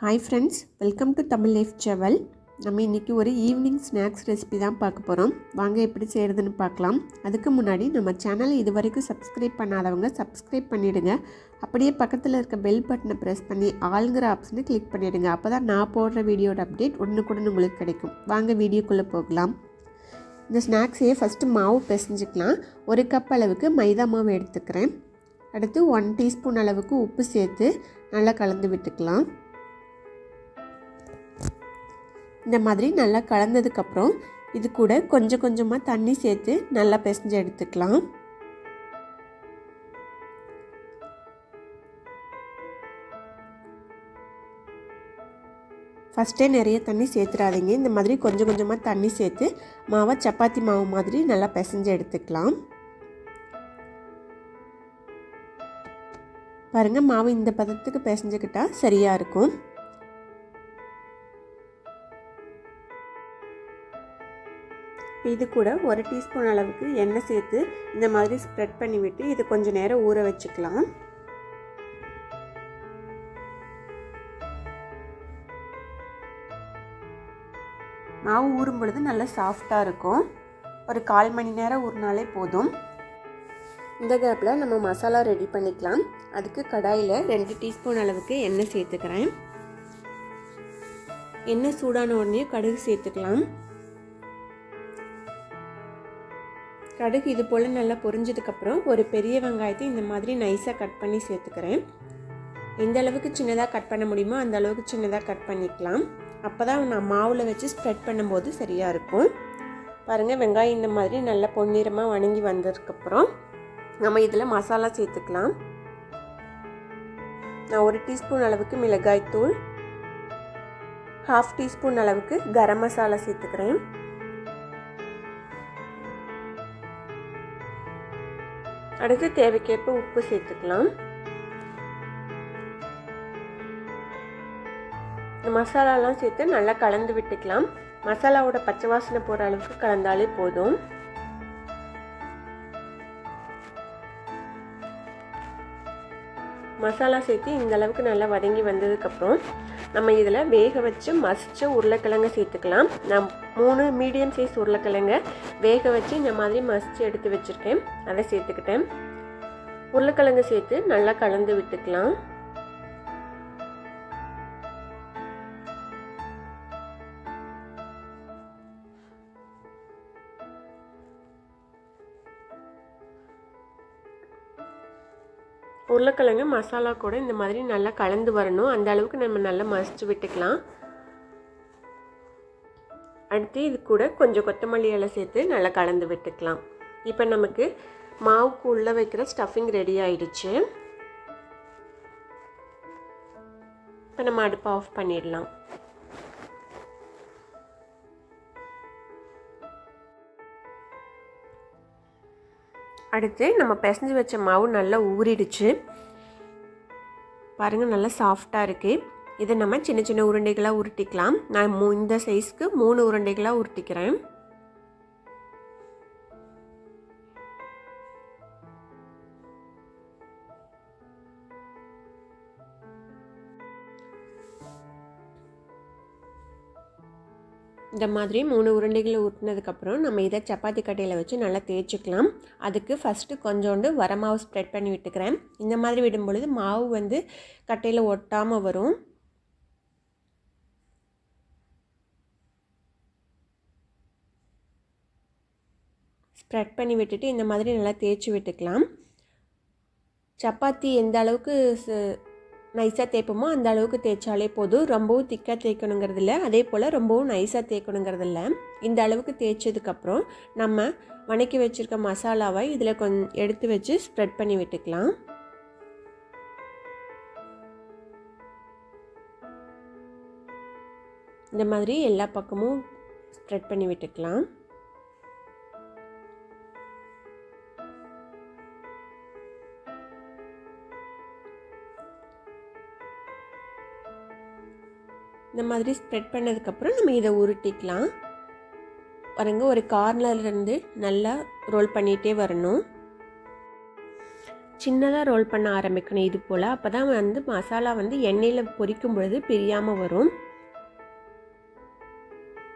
Hi friends, welcome to Tamil life travel. நம்ம இன்றைக்கி ஒரு ஈவினிங் ஸ்நாக்ஸ் ரெசிபி தான் பார்க்க போகிறோம். வாங்க எப்படி செய்கிறதுன்னு பார்க்கலாம். அதுக்கு முன்னாடி நம்ம சேனலை இது வரைக்கும் சப்ஸ்கிரைப் பண்ணாதவங்க சப்ஸ்கிரைப் பண்ணிவிடுங்க. அப்படியே பக்கத்தில் இருக்க பெல் பட்டனை ப்ரெஸ் பண்ணி ஆளுங்கிற ஆப்ஷனை கிளிக் பண்ணிவிடுங்க. அப்போ தான் நான் போடுற வீடியோட அப்டேட் உடனுக்குடன் உங்களுக்கு கிடைக்கும். வாங்க வீடியோக்குள்ளே போகலாம். இந்த ஸ்நாக்ஸையே ஃபஸ்ட்டு மாவு பிசைஞ்சிக்கலாம். 1 கப் அளவுக்கு மைதா மாவு எடுத்துக்கிறேன். அடுத்து 1 டீஸ்பூன் அளவுக்கு உப்பு சேர்த்து நல்லா கலந்து விட்டுக்கலாம். இந்த மாதிரி நல்லா கலந்ததுக்கப்புறம் இது கூட கொஞ்சம் கொஞ்சமாக தண்ணி சேர்த்து நல்லா பிசைஞ்சு எடுத்துக்கலாம். ஃபஸ்ட்டே நிறைய தண்ணி சேர்த்துடாதீங்க. இந்த மாதிரி கொஞ்சம் கொஞ்சமாக தண்ணி சேர்த்து மாவை சப்பாத்தி மாவு மாதிரி நல்லா பிசைஞ்சு எடுத்துக்கலாம். பாருங்கள், மாவு இந்த பதத்துக்கு பிசைஞ்சுக்கிட்டால் சரியாக இருக்கும். இது கூட 1 டீஸ்பூன் அளவுக்கு எண்ணெய் சேர்த்து இந்த மாதிரி ஸ்ப்ரெட் பண்ணிவிட்டு இது கொஞ்சம் நேரம் ஊற வச்சுக்கலாம். மாவு ஊறும் பொழுது நல்லா சாஃப்டாக இருக்கும். ஒரு 1/4 மணி நேரம் ஊறினாலே போதும். இந்த கேப்பில் நம்ம மசாலா ரெடி பண்ணிக்கலாம். அதுக்கு கடாயில் 2 டீஸ்பூன் அளவுக்கு எண்ணெய் சேர்த்துக்கிறேன். எண்ணெய் சூடான உடனே கடுகு சேர்த்துக்கலாம். கடுகு இது போல் நல்லா பொரிஞ்சதுக்கப்புறம் ஒரு பெரிய வெங்காயத்தை இந்த மாதிரி நைஸாக கட் பண்ணி சேர்த்துக்கிறேன். எந்த அளவுக்கு சின்னதாக கட் பண்ண முடியுமோ அந்த அளவுக்கு சின்னதாக கட் பண்ணிக்கலாம். அப்போ தான் நான் மாவில் வச்சு ஸ்ப்ரெட் பண்ணும்போது சரியாக இருக்கும். பாருங்கள், வெங்காயம் இந்த மாதிரி நல்லா பொன்னிறமாக வணங்கி வந்ததுக்கப்புறம் நம்ம இதில் மசாலா சேர்த்துக்கலாம். நான் 1 டீஸ்பூன் அளவுக்கு மிளகாய்த்தூள், 1/2 டீஸ்பூன் அளவுக்கு கரம் மசாலா சேர்த்துக்கிறேன். அடுத்து தேவைக்கேற்ப உப்பு சேர்த்துக்கலாம். இந்த மசாலாலாம் சேர்த்து நல்லா கலந்து விட்டுக்கலாம். மசாலாவோட பச்சை வாசனை போகிற அளவுக்கு கலந்தாலே போதும். மசாலா சேர்த்து இந்த அளவுக்கு நல்லா வதங்கி வந்ததுக்கப்புறம் நம்ம இதில் வேக வச்சு மசித்த உருளைக்கிழங்கு சேர்த்துக்கலாம். நான் 3 மீடியம் சைஸ் உருளைக்கிழங்கை வேக வச்சு இந்த மாதிரி மசித்து எடுத்து வச்சுருக்கேன். அதை சேர்த்துக்கிட்டேன். உருளைக்கிழங்கு சேர்த்து நல்லா கலந்து விட்டுக்கலாம். உருளைக்கிழங்கு மசாலா கூட இந்த மாதிரி நல்லா கலந்து வரணும். அந்த அளவுக்கு நம்ம நல்லா மசிச்சு விட்டுக்கலாம். அடுத்து இது கூட கொஞ்சம் கொத்தமல்லி இலை சேர்த்து நல்லா கலந்து விட்டுக்கலாம். இப்போ நமக்கு மாவுக்கு உள்ளே வைக்கிற ஸ்டஃபிங் ரெடி ஆயிடுச்சு. இப்போ நம்ம அடுப்பை ஆஃப் பண்ணிடலாம். அடுத்து நம்ம பிசைஞ்சு வச்ச மாவு நல்லா ஊறிடுச்சு. பாருங்கள், நல்லா சாஃப்டாக இருக்குது. இதை நம்ம சின்ன சின்ன உருண்டைகளாக உருட்டிக்கலாம். நான் இந்த சைஸ்க்கு 3 உருண்டைகளாக உருட்டிக்கிறேன். இந்த மாதிரி 3 உருண்டைகளை ஊற்றினதுக்கப்புறம் நம்ம இதை சப்பாத்தி கட்டையில் வச்சு நல்லா தேய்ச்சிக்கலாம். அதுக்கு ஃபஸ்ட்டு கொஞ்சோண்டு வரமாவு ஸ்ப்ரெட் பண்ணி விட்டுக்கிறேன். இந்த மாதிரி விடும் பொழுது மாவு வந்து கட்டையில் ஒட்டாமல் வரும். ஸ்ப்ரெட் பண்ணி விட்டுட்டு இந்த மாதிரி நல்லா தேய்ச்சி விட்டுக்கலாம். சப்பாத்தி எந்த அளவுக்கு நைஸாக தேய்ப்போமோ அந்த அளவுக்கு தேய்ச்சாலே போதும். ரொம்பவும் திக்காக தேய்க்கணுங்கிறதில்ல, அதே போல் ரொம்பவும் நைஸாக தேய்க்கணுங்கிறதில்ல. இந்த அளவுக்கு தேய்ச்சதுக்கப்புறம் நம்ம வணக்கி வச்சுருக்க மசாலாவை இதில் கொஞ்சம் எடுத்து வச்சு ஸ்ப்ரெட் பண்ணி விட்டுக்கலாம். இந்த மாதிரி எல்லா பக்கமும் ஸ்ப்ரெட் பண்ணி விட்டுக்கலாம். இந்த மாதிரி ஸ்ப்ரெட் பண்ணதுக்கப்புறம் நம்ம இதை உருட்டிக்கலாம். பாருங்க, ஒரு கார்னர்லேருந்து நல்லா ரோல் பண்ணிகிட்டே வரணும். சின்னதாக ரோல் பண்ண ஆரம்பிக்கணும் இது போல். அப்போ தான் வந்து மசாலா வந்து எண்ணெயில் பொரிக்கும் பொழுது பிரியாமல் வரும்.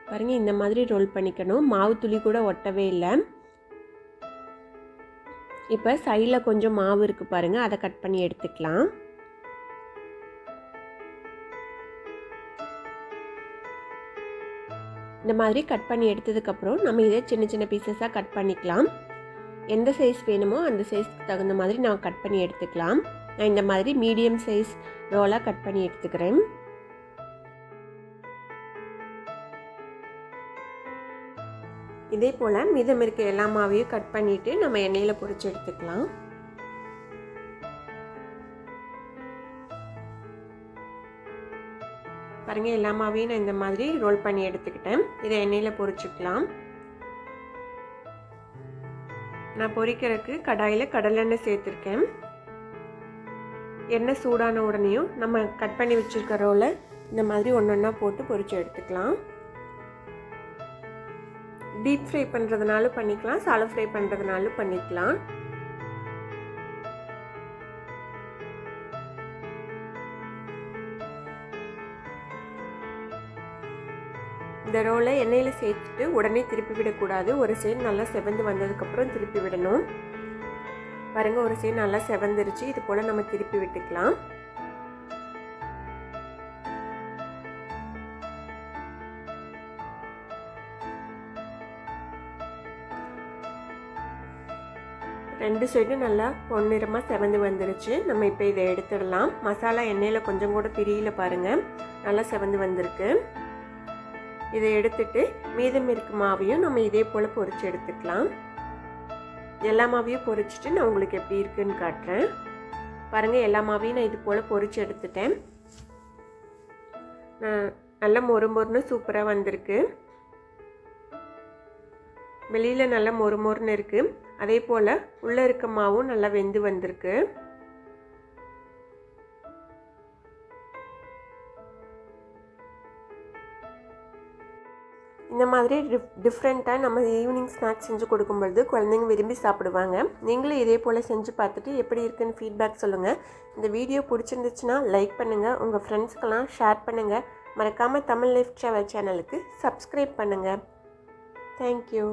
பாருங்கள், இந்த மாதிரி ரோல் பண்ணிக்கணும். மாவு துளி கூட ஒட்டவே இல்லை. இப்போ சைடில் கொஞ்சம் மாவு இருக்குது பாருங்கள், அதை கட் பண்ணி எடுத்துக்கலாம். இந்த மாதிரி கட் பண்ணி எடுத்ததுக்கப்புறம் நம்ம இதை சின்ன சின்ன பீசஸாக கட் பண்ணிக்கலாம். எந்த சைஸ் வேணுமோ அந்த சைஸ்க்கு தகுந்த மாதிரி நான் கட் பண்ணி எடுத்துக்கலாம். நான் இந்த மாதிரி மீடியம் சைஸ் ரோலாக கட் பண்ணி எடுத்துக்கிறேன். இதே போல் மீதம் இருக்க எல்லா மாவையும் கட் பண்ணிவிட்டு நம்ம எண்ணெயில் பொரிச்சு எடுத்துக்கலாம். பாருங்கள், எல்லா மாவையும் நான் இந்த மாதிரி ரோல் பண்ணி எடுத்துக்கிட்டேன். இதை எண்ணெயில் பொரிச்சுக்கலாம். நான் பொரிக்கிறதுக்கு கடாயில் கடலெண்ணெய் சேர்த்துருக்கேன். எண்ணெய் சூடான உடனேயும் நம்ம கட் பண்ணி வச்சுருக்க ரோலை இந்த மாதிரி ஒன்று ஒன்றா போட்டு பொரிச்சு எடுத்துக்கலாம். டீப் ஃப்ரை பண்ணுறதுனாலும் பண்ணிக்கலாம், சாலோ ஃப்ரை பண்ணுறதுனாலும் பண்ணிக்கலாம். இந்த ரோலை எண்ணெயில் சேர்த்துட்டு உடனே திருப்பி விடக்கூடாது. ஒரு சைடு நல்லா செவந்து வந்ததுக்கப்புறம் திருப்பி விடணும். பாருங்கள், ஒரு சைடு நல்லா செவந்துருச்சு. இது போல் நம்ம திருப்பி விட்டுக்கலாம். ரெண்டு சைடும் நல்லா பொன்னிறமாக செவந்து வந்துருச்சு. நம்ம இப்போ இதை எடுத்துடலாம். மசாலா எண்ணெயில் கொஞ்சம் கூட பிரியல பாருங்கள், நல்லா செவந்து வந்திருக்கு. இதை எடுத்துட்டு மீதம் இருக்க மாவையும் நம்ம இதே போல் பொரிச்சு எடுத்துக்கலாம். எல்லா மாவையும் பொரிச்சிட்டு நான் உங்களுக்கு எப்படி இருக்குன்னு காட்டுறேன். பாருங்கள், எல்லா மாவையும் நான் இது போல் பொரிச்சு எடுத்துட்டேன். நல்லா மொறுமொறுன்னு சூப்பராக வந்திருக்கு. வெளியில் நல்லா மொறுமொறுன்னு இருக்குது. அதே போல் உள்ளே இருக்க மாவும் நல்லா வெந்து வந்திருக்கு. இந்த மாதிரி டிஃப்ரெண்ட்டாக நம்ம ஈவினிங் ஸ்நாக்ஸ் செஞ்சு கொடுக்கும்பொழுது குழந்தைங்க விரும்பி சாப்பிடுவாங்க. நீங்களும் இதே போல் செஞ்சு பார்த்துட்டு எப்படி இருக்குன்னு ஃபீட்பேக் சொல்லுங்கள். இந்த வீடியோ பிடிச்சிருந்துச்சுன்னா லைக் பண்ணுங்கள், உங்கள் ஃப்ரெண்ட்ஸ்க்கெல்லாம் ஷேர் பண்ணுங்கள். மறக்காமல் தமிழ் லைஃப் ட்ராவல் சேனலுக்கு சப்ஸ்கிரைப் பண்ணுங்கள். தேங்க்யூ.